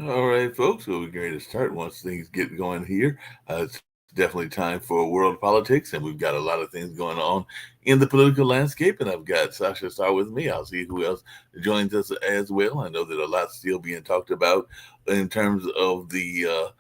All right, folks. So we're going to start once things get going here. It's definitely time for world politics, and we've got a lot of things going on in the political landscape. And I've got Sasha Star with me. I'll see who else joins us as well. I know that a lot's still being talked about in terms of the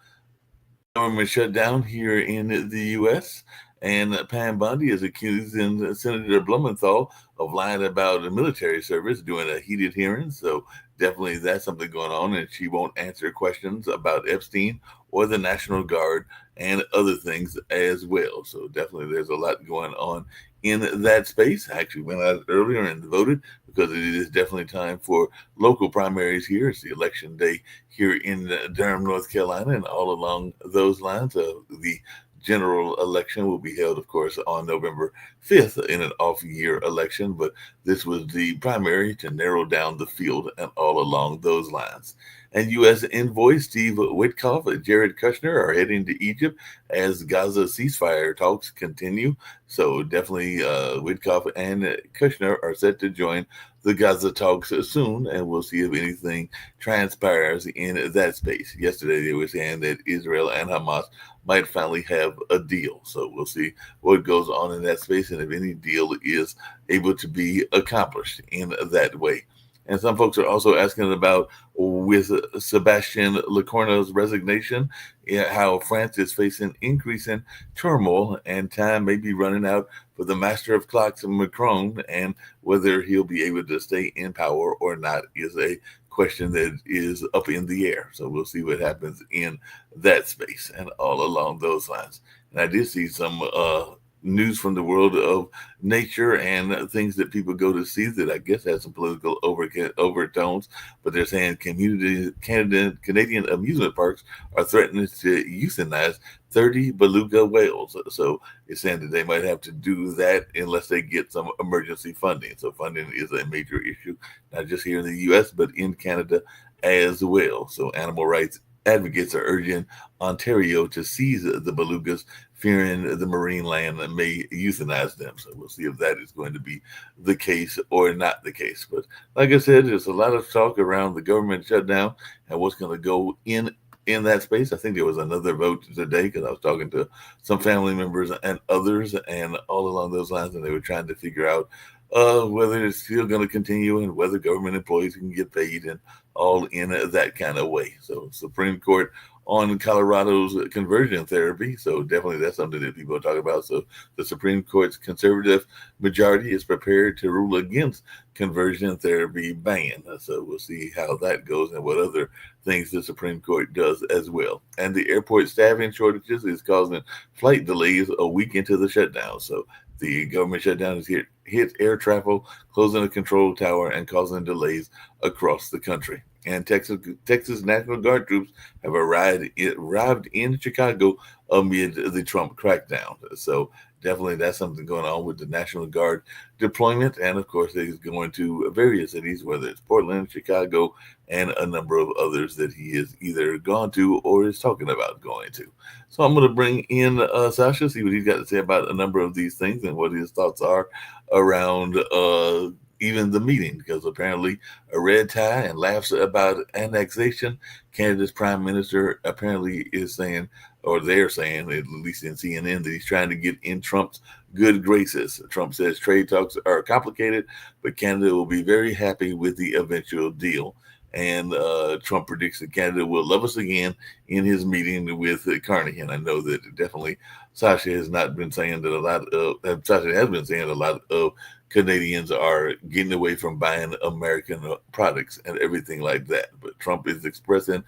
government shutdown here in the U.S. And Pam Bondi is accusing Senator Blumenthal of lying about a military service during a heated hearing. So definitely that's something going on, and she won't answer questions about Epstein or the National Guard and other things as well. So definitely there's a lot going on in that space. I actually went out earlier and voted because it is definitely time for local primaries here. It's the election day here in Durham, North Carolina, and all along those lines, the general election will be held, of course, on November 5th in an off year election. But this was the primary to narrow down the field and all along those lines. And U.S. envoy Steve Witkoff and Jared Kushner are heading to Egypt as Gaza ceasefire talks continue. So definitely Witkoff and Kushner are set to join the Gaza talks soon, and we'll see if anything transpires in that space. Yesterday, they were saying that Israel and Hamas might finally have a deal. So we'll see what goes on in that space and if any deal is able to be accomplished in that way. And some folks are also asking about with Sebastian Lecornu's resignation, how France is facing increasing turmoil and time may be running out for the master of clocks, Macron, and whether he'll be able to stay in power or not is a question that is up in the air. So we'll see what happens in that space and all along those lines. And I did see some news from the world of nature and things that people go to see that I guess has some political overtones. But they're saying Canadian amusement parks are threatening to euthanize 30 beluga whales. So it's saying that they might have to do that unless they get some emergency funding. So funding is a major issue, not just here in the U.S., but in Canada as well. So animal rights advocates are urging Ontario to seize the belugas, fearing the marine land may euthanize them. So we'll see if that is going to be the case or not the case. But like I said, there's a lot of talk around the government shutdown and what's going to go in that space. I think there was another vote today because I was talking to some family members and others, and all along those lines, and they were trying to figure out whether it's still going to continue and whether government employees can get paid and all in that kind of way. So Supreme Court on Colorado's conversion therapy. So definitely that's something that people are talking about. So the Supreme Court's conservative majority is prepared to rule against conversion therapy ban. So we'll see how that goes and what other things the Supreme Court does as well. And the airport staffing shortages is causing flight delays a week into the shutdown. So the government shutdown has hit air travel, closing a control tower and causing delays across the country. And Texas National Guard troops have arrived in Chicago amid the Trump crackdown. So definitely that's something going on with the National Guard deployment. And of course, he's going to various cities, whether it's Portland, Chicago, and a number of others that he has either gone to or is talking about going to. So I'm going to bring in Sasha, see what he's got to say about a number of these things and what his thoughts are around even the meeting, because apparently a red tie and laughs about annexation. Canada's prime minister apparently is saying, or they're saying, at least in CNN, that he's trying to get in Trump's good graces. Trump says trade talks are complicated, but Canada will be very happy with the eventual deal. And Trump predicts that Canada will love us again in his meeting with Carney. And I know that definitely Sasha has not been saying that a lot of, Sasha has been saying a lot of Canadians are getting away from buying American products and everything like that. But Trump is expressing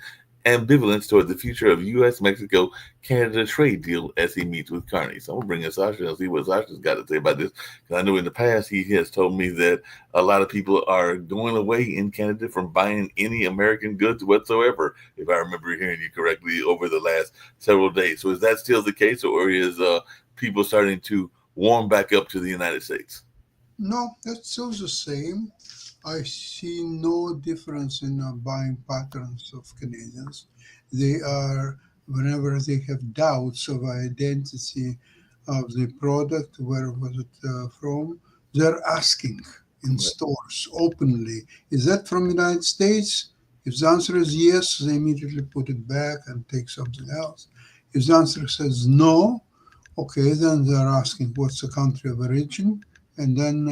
ambivalence toward the future of U.S. Mexico Canada trade deal as he meets with Carney. So I'm gonna bring in Sasha and see what Sasha's got to say about this. Because I know in the past he has told me that a lot of people are going away in Canada from buying any American goods whatsoever, if I remember hearing you correctly over the last several days. So is that still the case, or is people starting to warm back up to the United States? No, that's still the same. I see no difference in buying patterns of Canadians. They are, whenever they have doubts of identity of the product, where was it from, they're asking in Right. stores openly, is that from the United States? If the answer is yes, they immediately put it back and take something else. If the answer says no, okay, then they're asking what's the country of origin, and then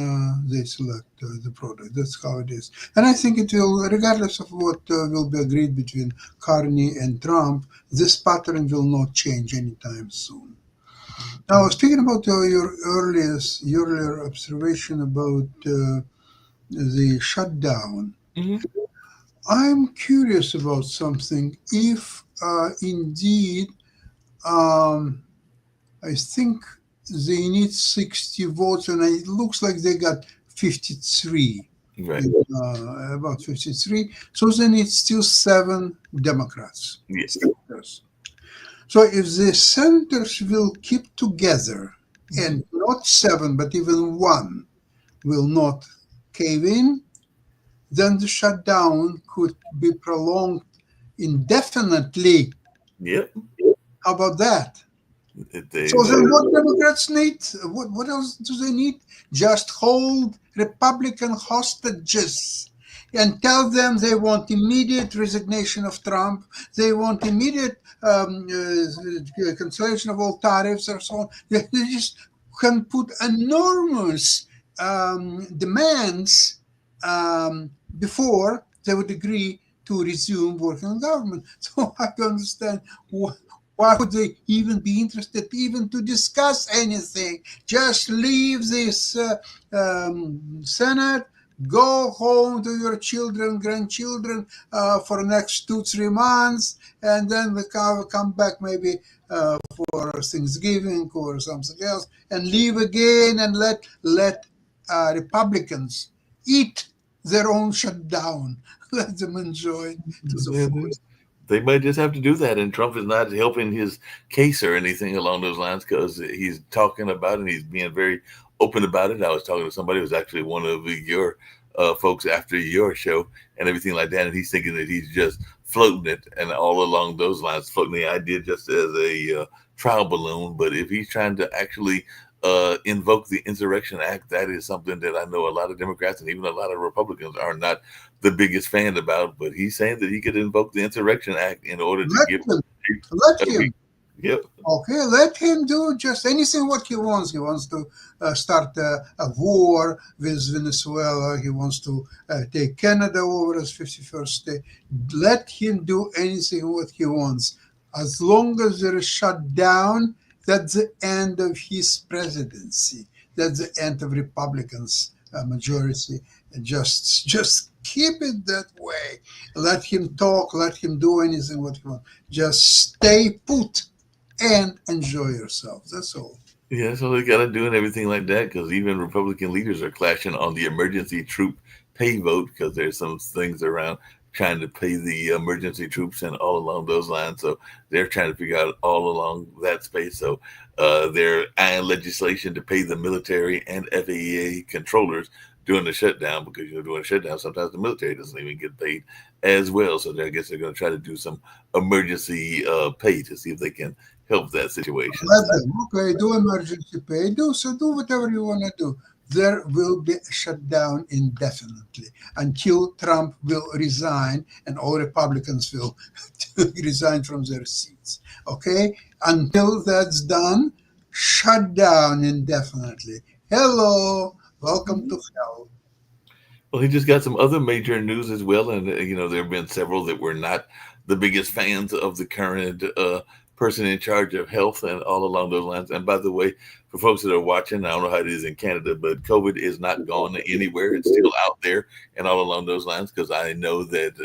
they select the product. That's how it is. And I think it will, regardless of what will be agreed between Carney and Trump, this pattern will not change anytime soon. Now, speaking about your earlier observation about the shutdown, Mhm. I'm curious about something. If indeed, um, I think they need 60 votes, and it looks like they got 53, Right. about 53. So they need still 7 Democrats. Yes. Senators. So if the senators will keep together, Mhm. and not 7, but even one will not cave in, then the shutdown could be prolonged indefinitely. Yep. How about that? They So then what Democrats need? What else do they need? Just hold Republican hostages and tell them they want immediate resignation of Trump. They want immediate cancellation of all tariffs or so on. They just can put enormous demands before they would agree to resume working in government. So I don't understand why would they even be interested even to discuss anything? Just leave this Senate, go home to your children, grandchildren for the next 2, 3 months, and then we come back maybe for Thanksgiving or something else, and leave again and let Republicans eat their own shutdown. Let them enjoy it to the they fullest. they might just have to do that, and Trump is not helping his case or anything along those lines because he's talking about it and he's being very open about it. I was talking to somebody who was actually one of your folks after your show and everything like that, and he's thinking that he's just floating it and all along those lines, floating the idea just as a trial balloon. But if he's trying to actually invoke the Insurrection Act, that is something that I know a lot of Democrats and even a lot of Republicans are not the biggest fan about. But he's saying that he could invoke the Insurrection Act in order to Let give him. Let a him. yep. Okay, let him do just anything what he wants. He wants to start a war with Venezuela. He wants to take Canada over as 51st state. Let him do anything what he wants. As long as there is shut down, that's the end of his presidency. That's the end of Republicans' majority. And just keep it that way. Let him talk. Let him do anything what he wants. Just stay put and enjoy yourself. That's all. Yeah, so they got to do and everything like that because even Republican leaders are clashing on the emergency troop pay vote because there's some things around trying to pay the emergency troops and all along those lines. So they're trying to figure out all along that space. So they're eyeing legislation to pay the military and FAA controllers during the shutdown because during the shutdown sometimes the military doesn't even get paid as well. So I guess they're going to try to do some emergency pay to see if they can help that situation. Let them. Okay, do emergency pay. Do whatever you want to do. There will be a shutdown indefinitely until Trump will resign and all Republicans will resign from their seats. Okay? Until that's done, shut down indefinitely. Hello. Welcome to hell. Well, he just got some other major news as well, and there have been several that were not the biggest fans of the current person in charge of health and all along those lines. And by the way, for folks that are watching, I don't know how it is in Canada, but COVID is not gone anywhere; it's still out there and all along those lines. Because I know that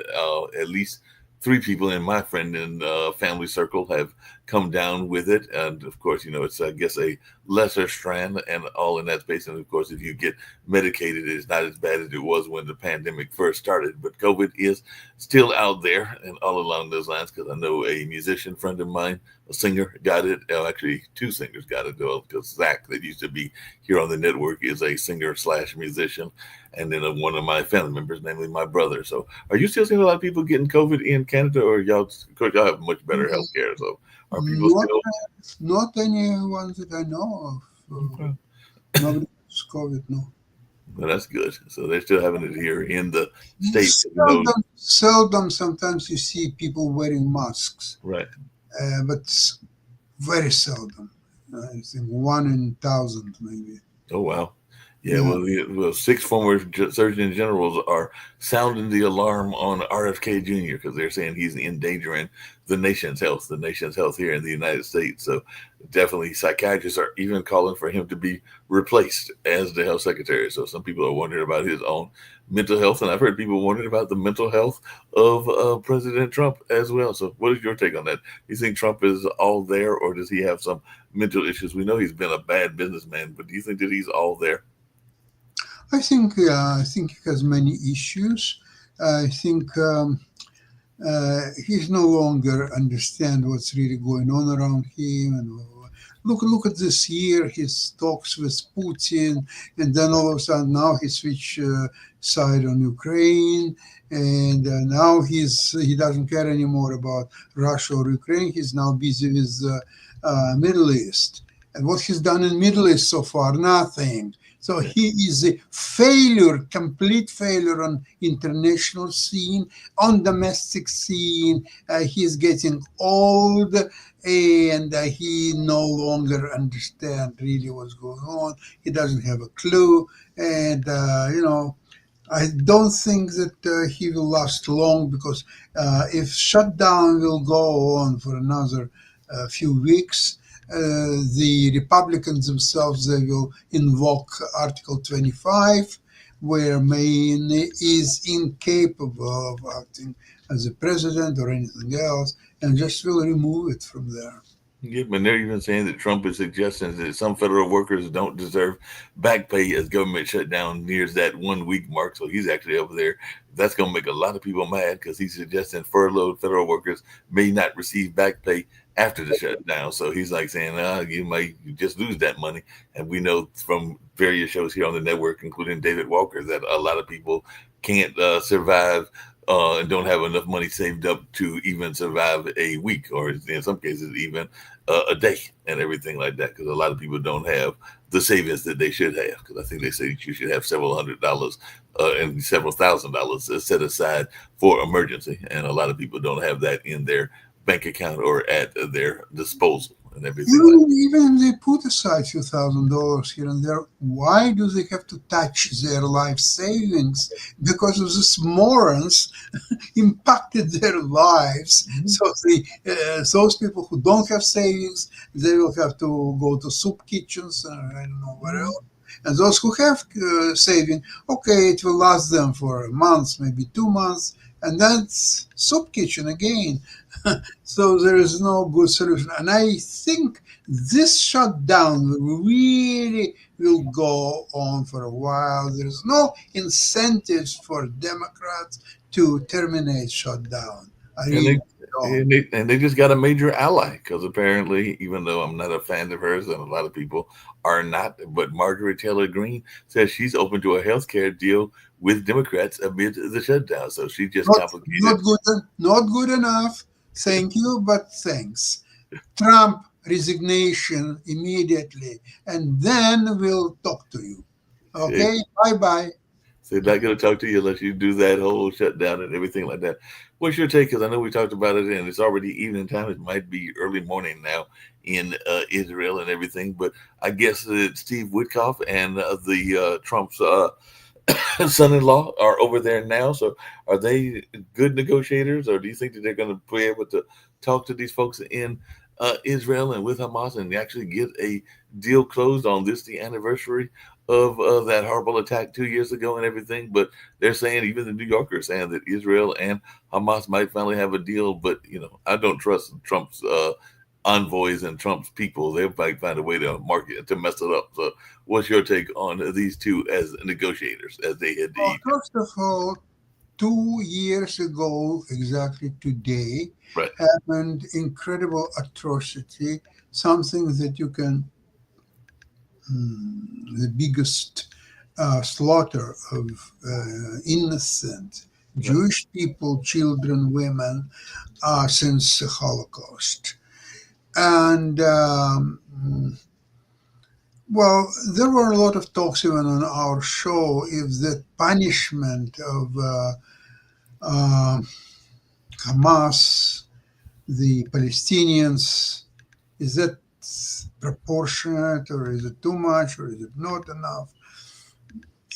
at least 3 people in my friend and family circle have come down with it, and of course, it's I guess a lesser strand and all in that space. And of course, if you get medicated, it's not as bad as it was when the pandemic first started. But COVID is still out there and all along those lines because I know a musician friend of mine, a singer, got it. Actually, 2 singers got it though, because Zach, that used to be here on the network, is a singer slash musician, and then one of my family members, namely my brother. So, are you still seeing a lot of people getting COVID in Canada, or y'all? Of course, y'all have much better health care. So, are people Not, still? not anyone that I know of. Okay. Nobody has COVID, no. Well, that's good. So they're still having it here in the state, even though, Seldom, sometimes you see people wearing masks, right. but very seldom. I think 1 in 1,000 maybe. Oh wow. Yeah, Yeah. well, six former surgeon generals are sounding the alarm on RFK Jr. because they're saying he's endangering the nation's health here in the United States. So definitely, psychiatrists are even calling for him to be replaced as the health secretary. So some people are wondering about his own mental health, and I've heard people wondering about the mental health of President Trump as well. So, what is your take on that? Do you think Trump is all there, or does he have some mental issues? We know he's been a bad businessman, but do you think that he's all there? I think he has many issues. I think he's no longer understand what's really going on around him. And look at this year, his talks with Putin, and then all of a sudden now he switched side on Ukraine, and now he doesn't care anymore about Russia or Ukraine. He's now busy with Middle East, and what he's done in Middle East so far, nothing. So he is a failure, complete failure on international scene, on domestic scene. He's getting old, and he no longer understands really what's going on. He doesn't have a clue, and I don't think that he will last long, because if shutdown will go on for another few weeks, the Republicans themselves, they will invoke Article 25, where Maine is incapable of acting as a president or anything else, and just will remove it from there. Yeah, but they're even saying that Trump is suggesting that some federal workers don't deserve back pay as government shutdown nears that 1 week mark. So he's actually over there. That's going to make a lot of people mad because he's suggesting furloughed federal workers may not receive back pay after the shutdown. So he's like saying, you might just lose that money. And we know from various shows here on the network, including David Walker, that a lot of people can't survive and don't have enough money saved up to even survive a week, or in some cases, even a day and everything like that. Because a lot of people don't have the savings that they should have. Because I think they say you should have several $100s and several $1,000s set aside for emergency. And a lot of people don't have that in their bank account or at their disposal and everything like Even they put aside $2,000 here and there, why do they have to touch their life savings? Because of these morons impacted their lives. that. So those people who don't have savings, they will have to go to soup kitchens, I don't know where else. And those who have saving, okay, it will last them for a month, maybe 2 months, and that's soup kitchen again. So there is no good solution. And I think this shutdown really will go on for a while. There's no incentives for Democrats to terminate shutdown. I And really they don't. and they just got a major ally because apparently, even though I'm not a fan of hers, and a lot of people are not, but Margaret Taylor Greene says she's open to a health care deal with Democrats amid the shutdown. So she just Not, complicated. not good enough. Thank you, but thanks. Trump resignation immediately, and then we'll talk to you. She, Okay, bye bye. they're not going to talk to you unless you do that whole shutdown and everything like that. What's your take? Because I know we talked about it, and it's already evening time. It might be early morning now in Israel and everything. But I guess that Steve Witkoff and the Trump's son-in-law are over there now. So are they good negotiators, or do you think that they're going to be able to talk to these folks in Israel and with Hamas and actually get a deal closed on this, the anniversary of that horrible attack 2 years ago and everything? But they're saying, even the New Yorker is saying that Israel and Hamas might finally have a deal. But I don't trust Trump's envoys and Trump's people. They might find a way to market to mess it up. So, what's your take on these two as negotiators as they head to Well, Egypt? first of all, 2 years ago, exactly today, Right. happened incredible atrocity, something that you can, the biggest slaughter of innocent Right. Jewish people, children, women, since the Holocaust. And Well, there were a lot of talks even on our show if the punishment of uh, Hamas, the Palestinians, is that proportionate or is it too much or is it not enough?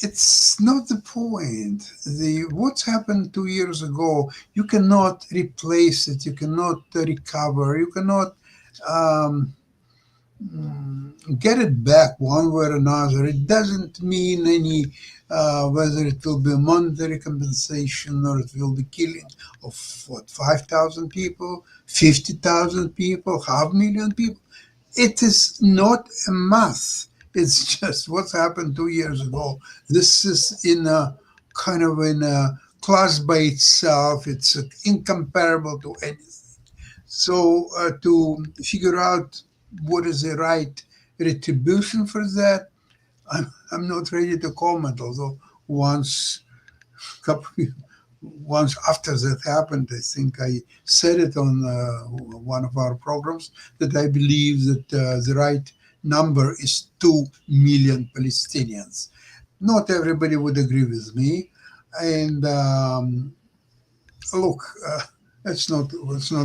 It's not the point. The what's happened 2 years ago, you cannot replace it. You cannot recover. You cannot um, get it back one way or another. It doesn't mean any whether it will be a monetary compensation or it will be killing of what 5,000 people, 50,000 people, half million people. It is not a math. It's just what's happened 2 years ago. This is in a kind of in a class by itself. It's incomparable to anything. So to figure out what is the right retribution for that, I'm not ready to comment. Although once couple once after that happened, I think I said it on one of our programs that I believe that the right number is 2 million Palestinians. Not everybody would agree with me, and look, it's not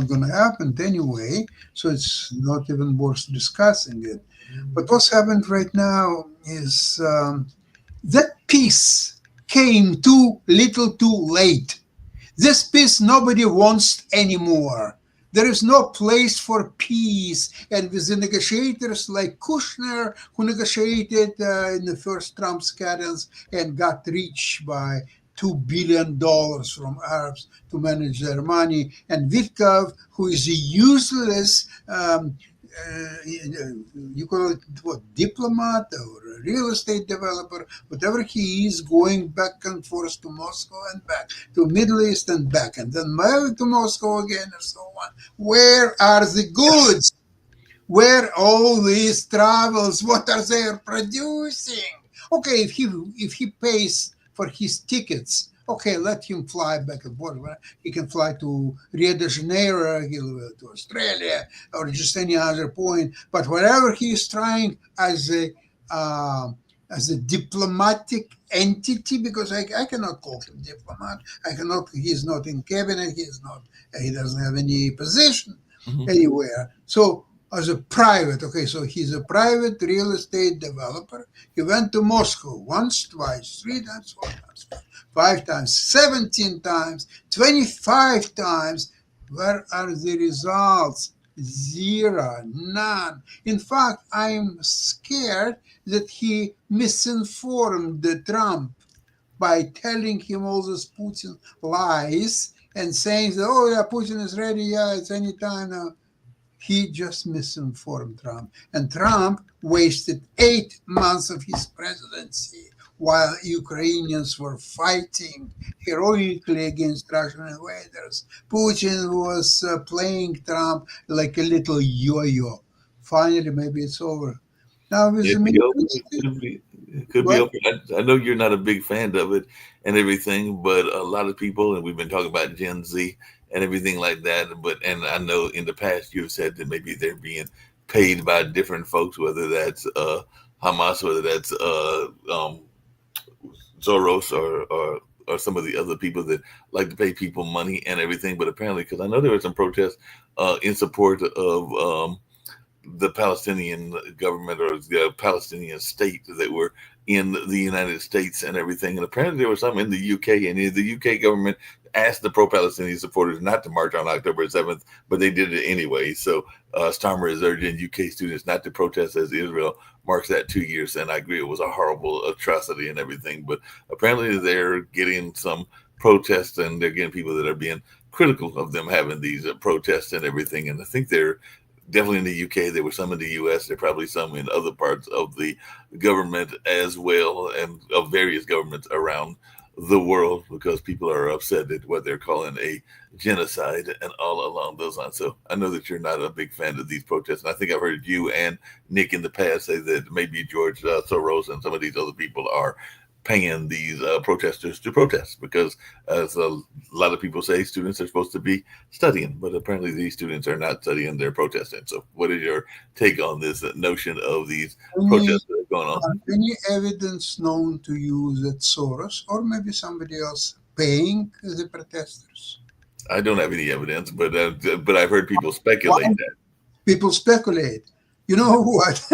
going to happen anyway. So it's not even worth discussing it. But what's happened right now is that peace came too little, too late. This peace nobody wants anymore. There is no place for peace. And with the negotiators like Kushner, who negotiated in the first Trump's cadence and got rich by $2 billion from Arabs to manage their money, and Vitkov, who is a useless, you call it what, diplomat or a real estate developer, whatever he is, going back and forth to Moscow and back to Middle East and back, and then married to Moscow again and so on. Where are the goods? Where all these travels? What are they producing? Okay, if he pays for his tickets, okay, let him fly back and forth. He can fly to Rio de Janeiro, he'll to Australia, or just any other point. But wherever he is trying uh, as a diplomatic entity, because I cannot call him diplomat. I cannot. He is not in cabinet. He is not. He doesn't have any position Mhm. anywhere. So as a private, okay, so he's a private real estate developer. He went to Moscow once, twice, three times, four times, five times, 17 times, 25 times. Where are the results? Zero, none. In fact, I'm scared that he misinformed Trump by telling him all those Putin lies and saying that, oh, yeah, Putin is ready, yeah, it's any time now. He just misinformed Trump. And Trump wasted 8 months of his presidency while Ukrainians were fighting heroically against Russian invaders. Putin was playing Trump like a little yo-yo. Finally, maybe it's over. Now with It the could be Middle over. East, It could be what? over. I know you're not a big fan of it and everything, but a lot of people, and we've been talking about Gen Z and everything like that. But and I know in the past you've said that maybe they're being paid by different folks, whether that's Hamas, whether that's Soros or some of the other people that like to pay people money and everything. But apparently, because I know there were some protests in support of the Palestinian government or the Palestinian state that were in the United States and everything. And apparently there was some in the UK, and the UK government asked the pro-Palestinian supporters not to march on October 7th, but they did it anyway. So Starmer is urging UK students not to protest as Israel marks that 2 years. And I agree, it was a horrible atrocity and everything. But apparently they're getting some protests, and they're getting people that are being critical of them having these protests and everything. And I think they're definitely in the UK. There were some in the US. There are probably some in other parts of the government as well, and of various governments around the world, because people are upset at what they're calling a genocide and all along those lines. So I know that you're not a big fan of these protests. And I think I've heard you and Nick in the past say that maybe George Soros and some of these other people are paying these protesters to protest because, as a lot of people say, students are supposed to be studying, but apparently these students are not studying; they're protesting. So, what is your take on this notion of these Any protesters going on. any evidence known to you that Soros or maybe somebody else paying the protesters? I don't have any evidence, but I've heard people Why speculate that. people speculate? You know what?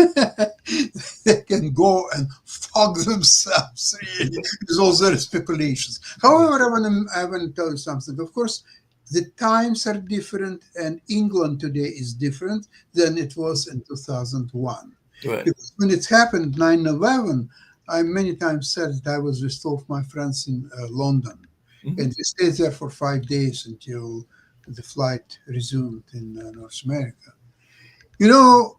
They can go and fog themselves, really. There's all sort of speculations. However, I want to tell you something. Of course, the times are different, and England today is different than it was in 2001. Right. Because when it happened, 9/11, I many times said that I was with two of my friends in London. Mhm. And we stayed there for 5 days until the flight resumed in North America. You know,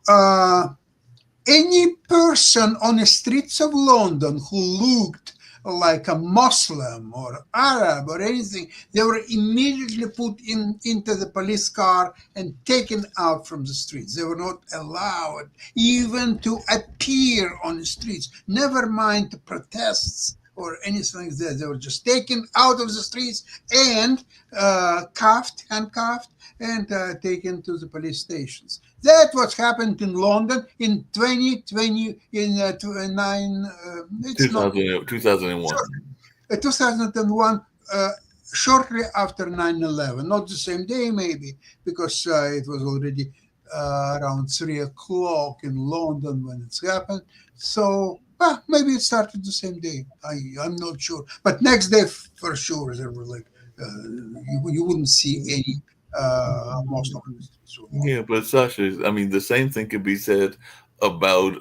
any person on the streets of London who looked like a Muslim or Arab or anything, they were immediately put into the police car and taken out from the streets. They were not allowed even to appear on the streets, never mind the protests or anything like that. They were just taken out of the streets and handcuffed, and taken to the police stations. That was happened in London in 2020, in 2001. 2001, shortly after 9/11, not the same day maybe, because it was already around 3 o'clock in London when it's happened. So maybe it started the same day. I'm not sure. But next day, for sure, there were like, you wouldn't see any most of the streets. Yeah, but Sasha, I mean, the same thing could be said about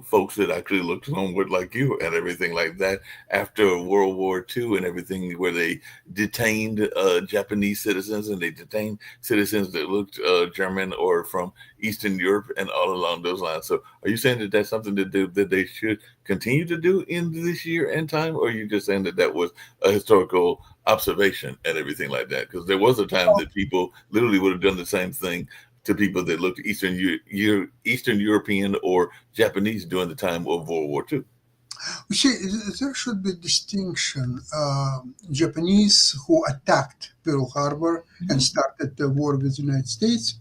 folks that actually looked homeward like you and everything like that after World War II and everything, where they detained Japanese citizens and they detained citizens that looked German or from Eastern Europe and all along those lines. So, are you saying that that's something that they should continue to do in this year and time, or are you just saying that that was a historical observation and everything like that? Because there was a time that people literally would have done the same thing to people that looked Eastern European or Japanese during the time of World War II. You see, there should be distinction. Japanese who attacked Pearl Harbor and started the war with the United States,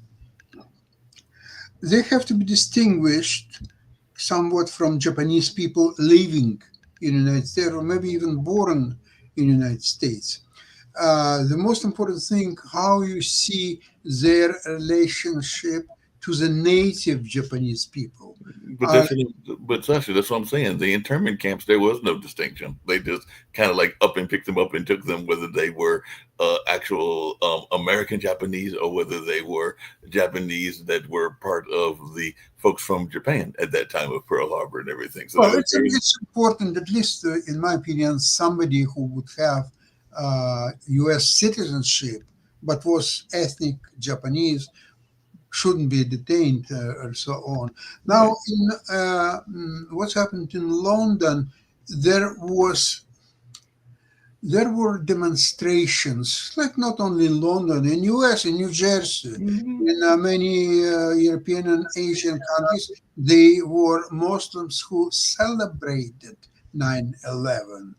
they have to be distinguished somewhat from Japanese people living in the United States or maybe even born in the United States. The most important thing, how you see their relationship to the native Japanese people. But but Sasha, that's what I'm saying. The internment camps, there was no distinction. They just kind of like up and picked them up and took them, whether they were actual American Japanese or whether they were Japanese that were part of the folks from Japan at that time of Pearl Harbor and everything. So Well, it's important, at least in my opinion, somebody who would have U.S. citizenship but was ethnic Japanese shouldn't be detained or so on. Now, right. in what's happened in London, there was there were demonstrations, like not only in London, in U.S., in New Jersey, Mhm. in many European and Asian countries. They were Muslims who celebrated 9/11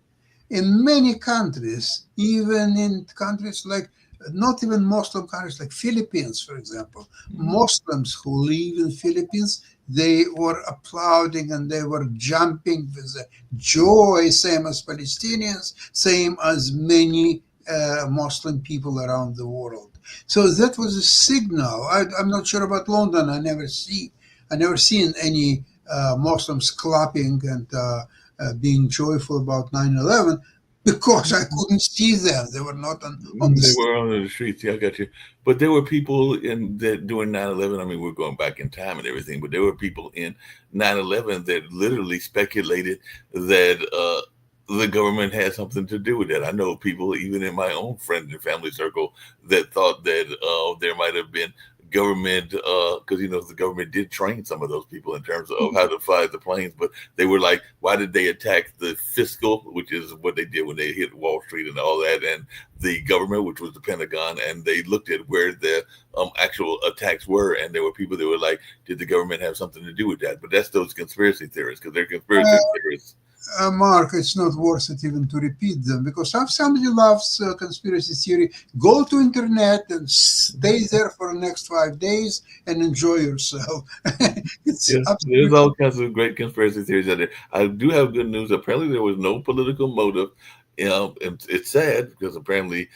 in many countries, even in countries like not even Muslim countries like Philippines, for example. Muslims who live in Philippines, they were applauding and they were jumping with joy, same as Palestinians, same as many Muslim people around the world. So that was a signal. I'm not sure about London. I never seen any Muslims clapping and being joyful about 9/11 because I couldn't see them. They were not on the They street. were on the streets. Yeah, I got you. But there were people in that during 9/11. I mean, we're going back in time and everything, but there were people in 9/11 that literally speculated that the government had something to do with it. I know people, even in my own friend and family circle, that thought that there might have been government, because the government did train some of those people in terms of how to fly the planes, but they were like, why did they attack the fiscal, which is what they did when they hit Wall Street and all that, and the government, which was the Pentagon, and they looked at where the actual attacks were, and there were people that were like, did the government have something to do with that? But that's those conspiracy theorists, because they're conspiracy theorists Mark, it's not worth it even to repeat them because if somebody loves conspiracy theory, go to internet and stay there for the next 5 days and enjoy yourself. It's Yeah, there's absolutely all kinds of great conspiracy theories out there. I do have good news. Apparently, there was no political motive. And it's sad because apparently,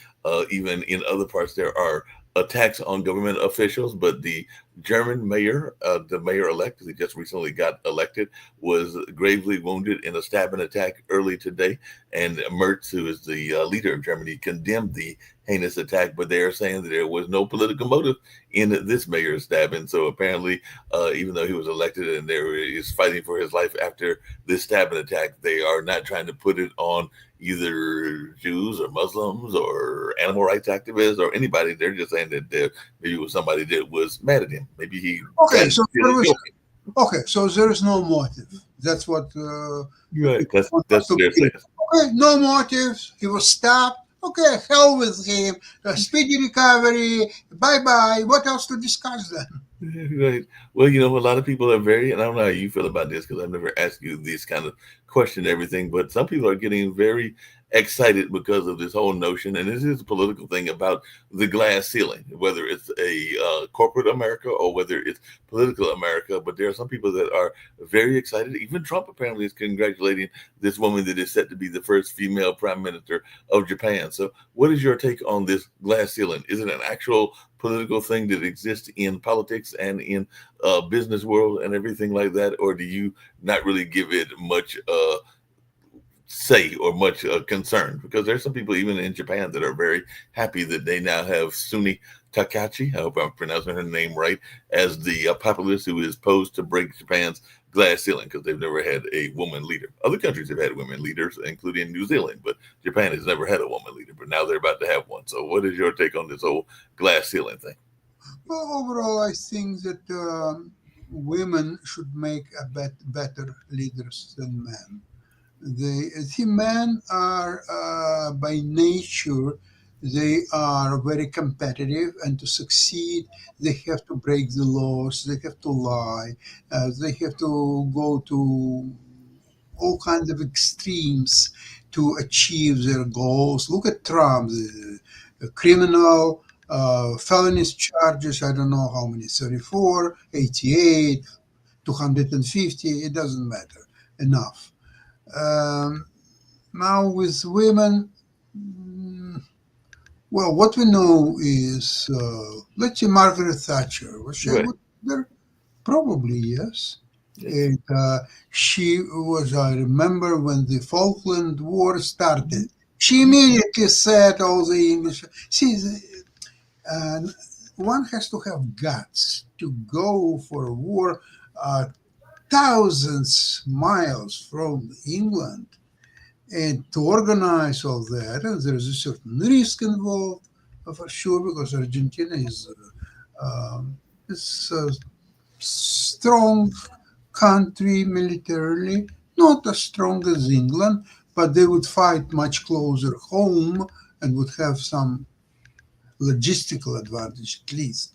even in other parts, there are attacks on government officials. But the German mayor, the mayor-elect, he just recently got elected, was gravely wounded in a stabbing attack early today. And Merz, who is the leader of Germany, condemned the heinous attack, but they are saying that there was no political motive in this mayor's stabbing. So apparently, even though he was elected and there is fighting for his life after this stabbing attack, they are not trying to put it on either Jews or Muslims or animal rights activists or anybody. They're just saying that maybe it was somebody that was mad at him. Maybe he okay. tried to So steal there his was joke. okay. So there is no motive. That's what the Right. people want us That's to what they're believe. saying. Okay, no motives. He was stabbed. Okay, hell with him. Speedy recovery. Bye bye. What else to discuss then? Right. Well, a lot of people are very, and I don't know how you feel about this because I've never asked you this kind of question and everything, but some people are getting very excited because of this whole notion, and this is a political thing about the glass ceiling, whether it's a corporate America or whether it's political America. But there are some people that are very excited. Even Trump apparently is congratulating this woman that is set to be the first female prime minister of Japan. So, what is your take on this glass ceiling? Is it an actual political thing that exists in politics and in business world and everything like that, or do you not really give it much say or much concern? Because there's some people even in Japan that are very happy that they now have Suni Takachi, I hope I'm pronouncing her name right, as the populist who is posed to break Japan's glass ceiling because they've never had a woman leader. Other countries have had women leaders, including New Zealand, but Japan has never had a woman leader. But now they're about to have one. So, what is your take on this whole glass ceiling thing? Well, overall, I think that women should make better leaders than men. The men are by nature they are very competitive, and to succeed, they have to break the laws. They have to lie. They have to go to all kinds of extremes to achieve their goals. Look at Trump, the criminal felonies charges. I don't know how many, 34, 88, 250. It doesn't matter. Enough. Um, Now with women, well, what we know is, let's say Margaret Thatcher. Was she a Right. good leader? Probably yes. Yes. And she was, I remember when the Falkland War started, she immediately said all the English. See, uh, one has to have guts to go for a war thousands miles from England and to organize all that, and there is a certain risk involved, for sure, because Argentina is a strong country militarily, not as strong as England, but they would fight much closer home and would have some logistical advantage at least.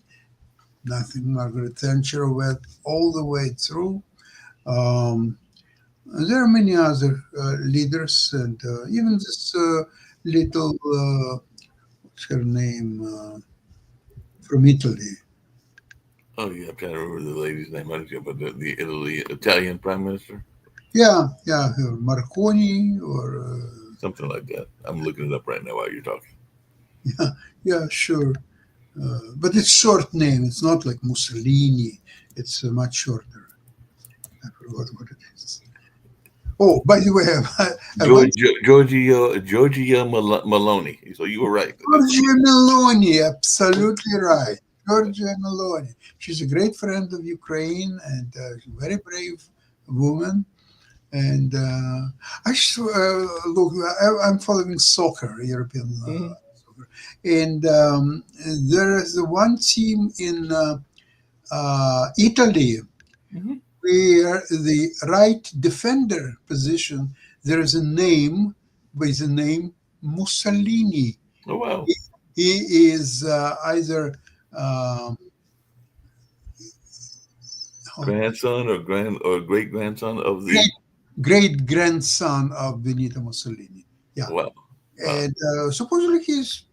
Nothing Margaret Thatcher went all the way through. Um, There are many other leaders, and even this little, what's her name, from Italy. Oh, yeah. I'm trying to remember the lady's name. I don't know, but the Italy Italian prime minister, Yeah, yeah, her Marconi, or something like that. I'm looking it up right now while you're talking. yeah, yeah, sure. But it's short name. It's not like Mussolini. It's much shorter. I forgot what it is. Oh, by the way, I once Giorgia Maloney. So you were right. Giorgia Meloni, absolutely right. Giorgia Meloni. She's a great friend of Ukraine and she's a very brave woman. And I should look. I'm following soccer, European Mhm. soccer, and there is the one team in Italy Mhm. where the right defender position there is a name by the name Mussolini. Oh, wow. He is either um, Grandson or great grandson of the. great grandson of Benito Mussolini. Yeah, Wow. Wow. and supposedly he's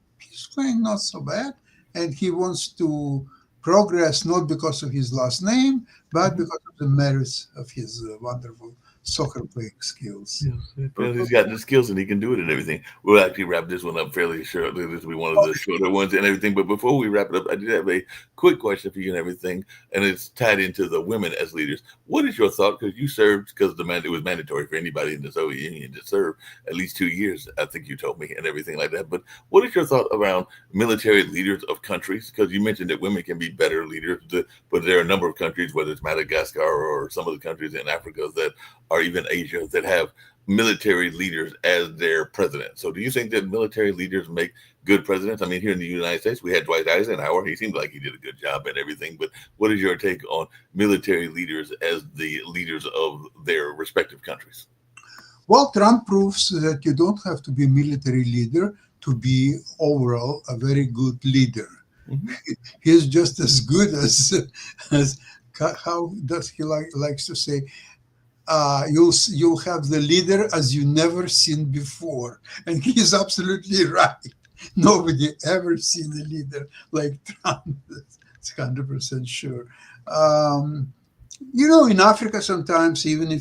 playing not so bad, and he wants to progress not because of his last name, but Mhm. because of the merits of his wonderful soccer playing skills. Yes, because he's got the skills and he can do it and everything. We'll actually wrap this one up fairly shortly. This will be one of the shorter ones and everything. But before we wrap it up, I did have a quick question for you and everything, and it's tied into the women as leaders. What is your thought? Because you served, because it was mandatory for anybody in the Soviet Union to serve at least 2 years. I think you told me and everything like that. But what is your thought around military leaders of countries? Because you mentioned that women can be better leaders, but there are a number of countries, whether it's Madagascar or some of the countries in Africa that or even Asia that have military leaders as their president. So do you think that military leaders make good presidents? I mean, here in the United States, we had Dwight Eisenhower. He seemed like he did a good job and everything. But what is your take on military leaders as the leaders of their respective countries? Well, Trump proves that you don't have to be a military leader to be overall a very good leader. Mhm. He's just as good as how does he likes to say, you'll have the leader as you never seen before, and he's absolutely right. Nobody ever seen a leader like Trump. It's 100% sure. Um, in Africa, sometimes even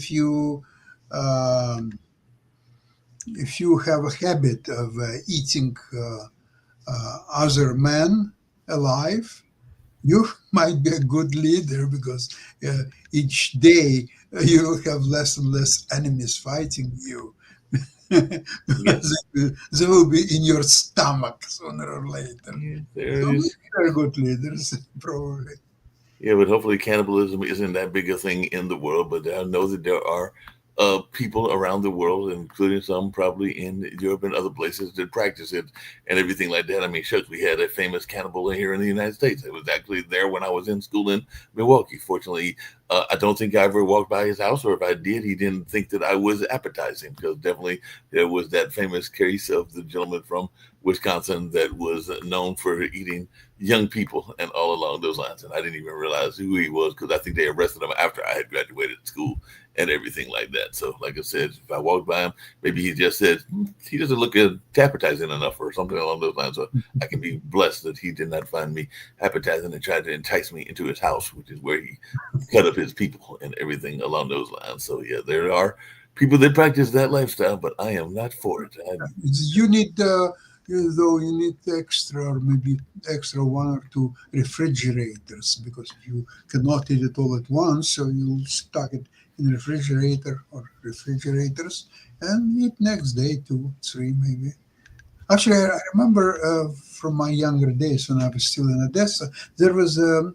um, if you have a habit of eating other men alive, you might be a good leader because each day you will have less and less enemies fighting you. Yeah, They will be in your stomach sooner or later. yeah, there So we is. are good leaders, probably. Yeah, but hopefully cannibalism isn't that big a thing in the world. But I know that there are people around the world, including some probably in Europe and other places, that practice it and everything like that. I mean, shucks, we had a famous cannibal here in the United States. It was actually there when I was in school in Milwaukee. Fortunately, I don't think I ever walked by his house, or if I did, he didn't think that I was appetizing, because definitely there was that famous case of the gentleman from Wisconsin that was known for eating young people and all along those lines. And I didn't even realize who he was, because I think they arrested him after I had graduated school and everything like that. So, like I said, if I walked by him, maybe he just said, he doesn't look appetizing enough or something along those lines. So I can be blessed that he did not find me appetizing and tried to entice me into his house, which is where he cut up his people and everything along those lines. So, yeah, there are people that practice that lifestyle, but I am not for it. You need, you need extra, or maybe extra one or two refrigerators, because if you cannot eat it all at once, so you stock it in refrigerator or refrigerators and eat next day, two, three, maybe. Actually, I remember from my younger days when I was still in Odessa, there was a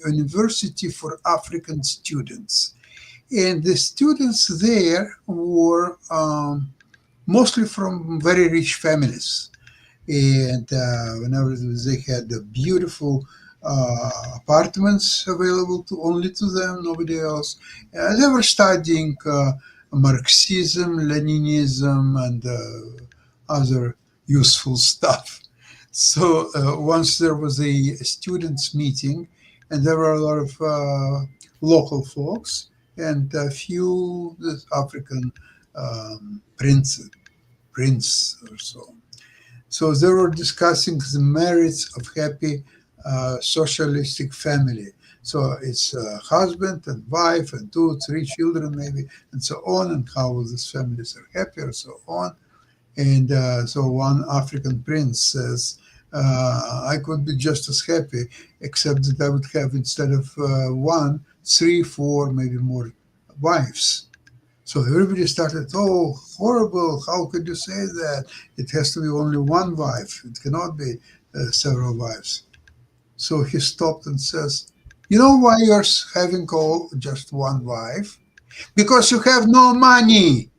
university for African students, and the students there were mostly from very rich families, and whenever they had the beautiful apartments available to only to them, nobody else. They were studying Marxism, Leninism, and other useful stuff. So once there was a students' meeting, and there were a lot of local folks and a few African prince or so. So they were discussing the merits of happy socialistic family. So it's husband and wife and two, three children maybe, and so on, and how these families are happy or so on. And so one African prince says, I could be just as happy, except that I would have, instead of one, three, four, maybe more wives. So everybody started, oh, horrible. How could you say that? It has to be only one wife. It cannot be several wives. So he stopped and says, you know why you're having all just one wife? Because you have no money.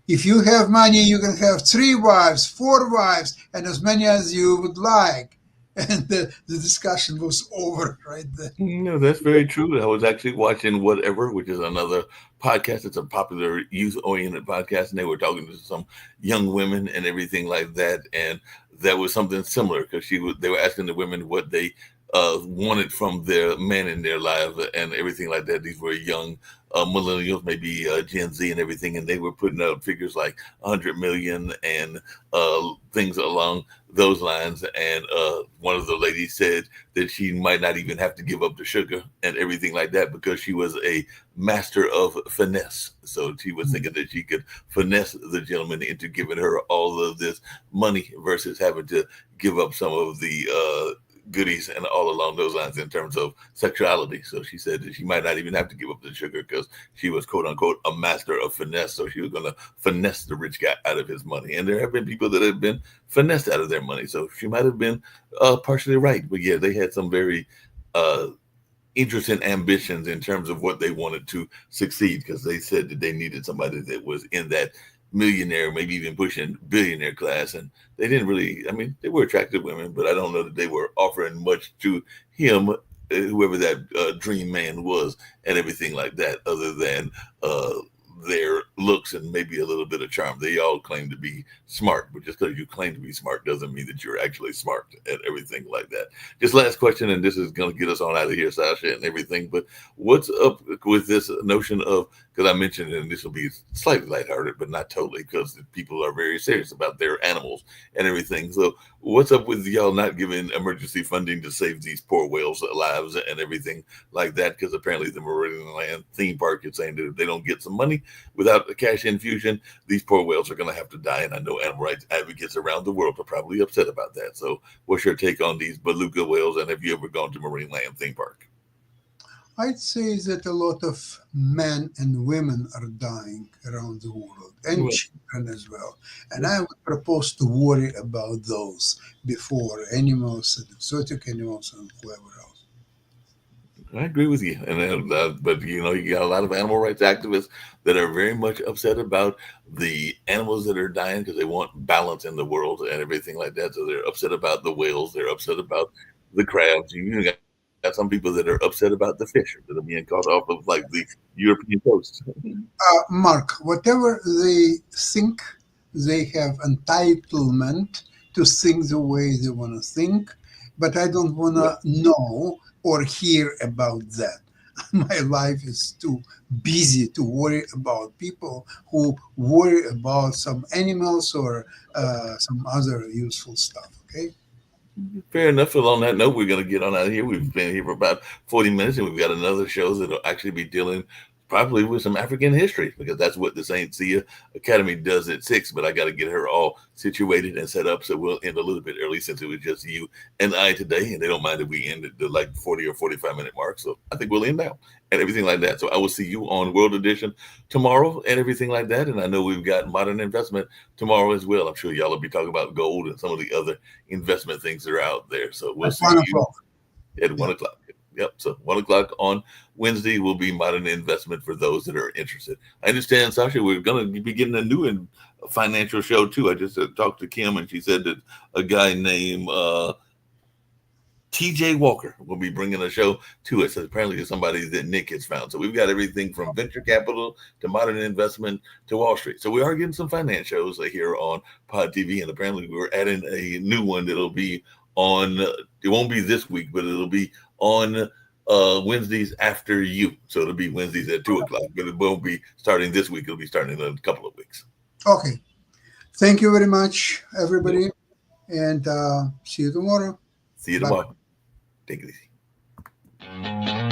If you have money, you can have three wives, four wives, and as many as you would like. And the discussion was over right there. No, that's very true. I was actually watching Whatever, which is another podcast. It's a popular youth-oriented podcast, and they were talking to some young women and everything like that. And that was something similar, because they were asking the women what they wanted from their men in their lives and everything like that. These were young millennials, maybe Gen Z and everything, and they were putting out figures like 100 million and things along those lines. And one of the ladies said that she might not even have to give up the sugar and everything like that because she was a master of finesse. So she was thinking that she could finesse the gentleman into giving her all of this money versus having to give up some of the goodies and all along those lines in terms of sexuality. So she said that she might not even have to give up the sugar because she was quote unquote a master of finesse. So she was going to finesse the rich guy out of his money. And there have been people that have been finessed out of their money. So she might have been partially right. But yeah, they had some very uh, interesting ambitions in terms of what they wanted to succeed because they said that they needed somebody that was in that millionaire, maybe even pushing billionaire class. And they didn't really, I mean, they were attractive women, but I don't know that they were offering much to him, whoever that dream man was, and everything like that, other than uh, their looks and maybe a little bit of charm. They all claim to be smart, but just because you claim to be smart doesn't mean that you're actually smart and everything like that. Just last question, and this is going to get us on out of here, Sasha, and everything. But what's up with this notion of, because I mentioned, and this will be slightly lighthearted, but not totally, because people are very serious about their animals and everything. So what's up with y'all not giving emergency funding to save these poor whales' lives and everything like that? Because apparently the Meridian Land theme park is saying that if they don't get some money without a cash infusion, these poor whales are going to have to die. And I know animal rights advocates around the world are probably upset about that. So what's your take on these beluga whales? And have you ever gone to Marine Land theme park? I'd say that a lot of men and women are dying around the world, and Well, children as well. And I would propose to worry about those before animals and exotic animals and whoever else. I agree with you, and but you know, you got a lot of animal rights activists that are very much upset about the animals that are dying because they want balance in the world and everything like that. So they're upset about the whales, they're upset about the crabs. You even got some people that are upset about the fish that are being caught off of like the European coast. Mark, whatever they think, they have entitlement to think the way they want to think, but I don't want Yeah. to know or hear about that. My life is too busy to worry about people who worry about some animals or some other useful stuff. Okay. Fair enough. Well, on that note, we're going to get on out of here. We've been here for about 40 minutes, and we've got another show that'll actually be dealing probably with some African history because that's what the St. Cia Academy does at 6. But I got to get her all situated and set up. So we'll end a little bit early since it was just you and I today. And they don't mind if we end at the like 40 or 45-minute mark. So I think we'll end now and everything like that. So I will see you on World Edition tomorrow and everything like that. And I know we've got Modern Investment tomorrow as well. I'm sure y'all will be talking about gold and some of the other investment things that are out there. So we'll At see one you o'clock. at Yeah. 1 o'clock. Yep. So 1 o'clock on Wednesday will be Modern Investment for those that are interested. I understand, Sasha, we're going to be getting a new financial show too. I just talked to Kim and she said that a guy named TJ Walker will be bringing a show to us. Apparently, it's somebody that Nick has found. So we've got everything from venture capital to modern investment to Wall Street. So we are getting some finance shows here on Pod TV, and apparently we're adding a new one that'll be on. It won't be this week, but it'll be on Wednesdays after you. So it'll be Wednesdays at 2 o'clock, but it won't be starting this week. It'll be starting in a couple of weeks. Okay. Thank you very much, Yep. everybody, and see you tomorrow. See you Bye. tomorrow. Take it easy.